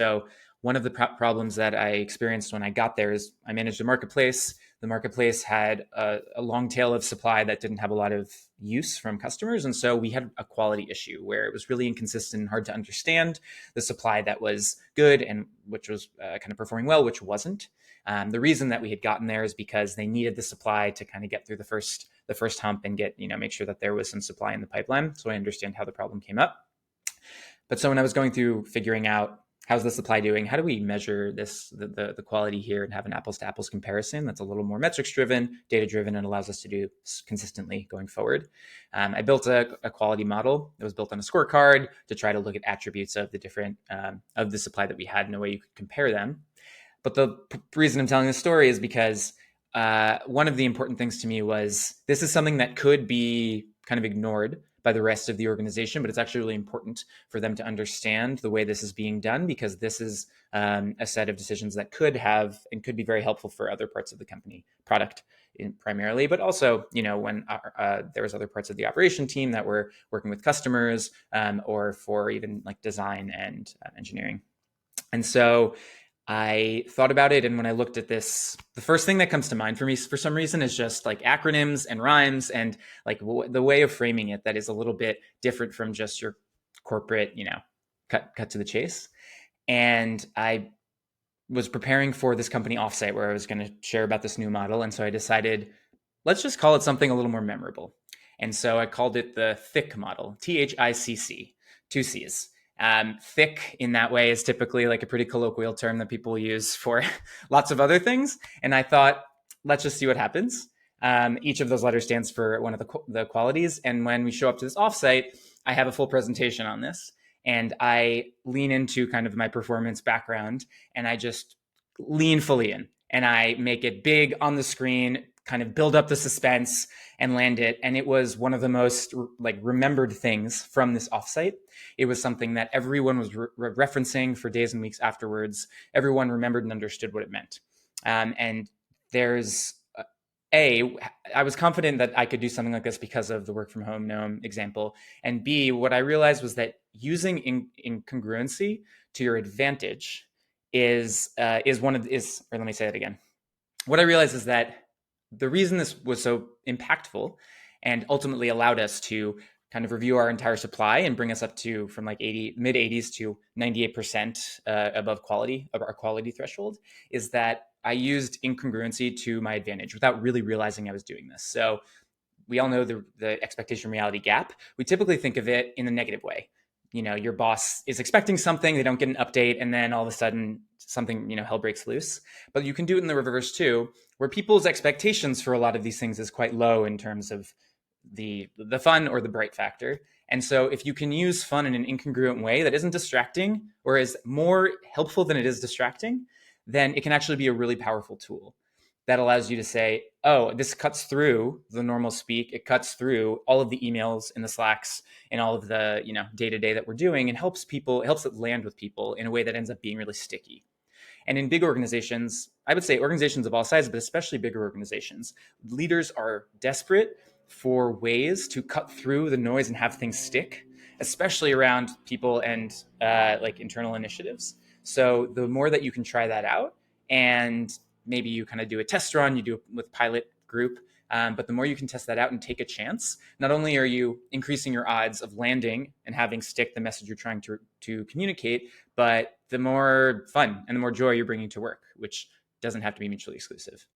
So one of the problems that I experienced when I got there is I managed a marketplace. The marketplace had a long tail of supply that didn't have a lot of use from customers. And so we had a quality issue where it was really inconsistent and hard to understand the supply that was good and which was kind of performing well, which wasn't. The reason that we had gotten there is because they needed the supply to kind of get through the first hump and get, make sure that there was some supply in the pipeline. So I understand how the problem came up. But so when I was going through figuring out how's the supply doing, how do we measure the quality here and have an apples to apples comparison that's a little more metrics driven, data driven, and allows us to do consistently going forward. I built a quality model that was built on a scorecard to try to look at attributes of the different of the supply that we had in a way you could compare them. But the reason I'm telling this story is because one of the important things to me was this is something that could be kind of ignored by the rest of the organization, but it's actually really important for them to understand the way this is being done, because this is a set of decisions that could have and could be very helpful for other parts of the company, product primarily, but also, when there was other parts of the operation team that were working with customers or for even like design and engineering. And so I thought about it, and when I looked at this, the first thing that comes to mind for me, for some reason, is just like acronyms and rhymes, and like the way of framing it that is a little bit different from just your corporate, cut to the chase. And I was preparing for this company offsite where I was going to share about this new model, and so I decided, let's just call it something a little more memorable. And so I called it the THICC model, THICC, two C's. THICC in that way is typically like a pretty colloquial term that people use for lots of other things. And I thought, let's just see what happens. Each of those letters stands for one of the qualities. And when we show up to this offsite, I have a full presentation on this. And I lean into kind of my performance background, and I just lean fully in, and I make it big on the screen, kind of build up the suspense and land it. And it was one of the most remembered things from this offsite. It was something that everyone was referencing for days and weeks afterwards. Everyone remembered and understood what it meant. And there's I was confident that I could do something like this because of the work from home GNOME example. And B, what I realized was that using incongruency to your advantage is let me say it again. What I realized is that the reason this was so impactful and ultimately allowed us to kind of review our entire supply and bring us up to from like mid 80s to 98% above quality of our quality threshold is that I used incongruency to my advantage without really realizing I was doing this. So we all know the expectation reality gap. We typically think of it in a negative way. Your boss is expecting something, they don't get an update, and then all of a sudden something, hell breaks loose. But you can do it in the reverse too, where people's expectations for a lot of these things is quite low in terms of the fun or the bright factor. And so if you can use fun in an incongruent way that isn't distracting or is more helpful than it is distracting, then it can actually be a really powerful tool that allows you to say, oh, this cuts through the normal speak. It cuts through all of the emails and the Slacks and all of the, day-to-day that we're doing, and helps it land with people in a way that ends up being really sticky. And in big organizations, I would say organizations of all sizes, but especially bigger organizations, leaders are desperate for ways to cut through the noise and have things stick, especially around people and internal initiatives. So the more that you can try that out, and maybe you kind of do a test run, you do it with pilot group, but the more you can test that out and take a chance, not only are you increasing your odds of landing and having stick the message you're trying to communicate, but the more fun and the more joy you're bringing to work, which doesn't have to be mutually exclusive.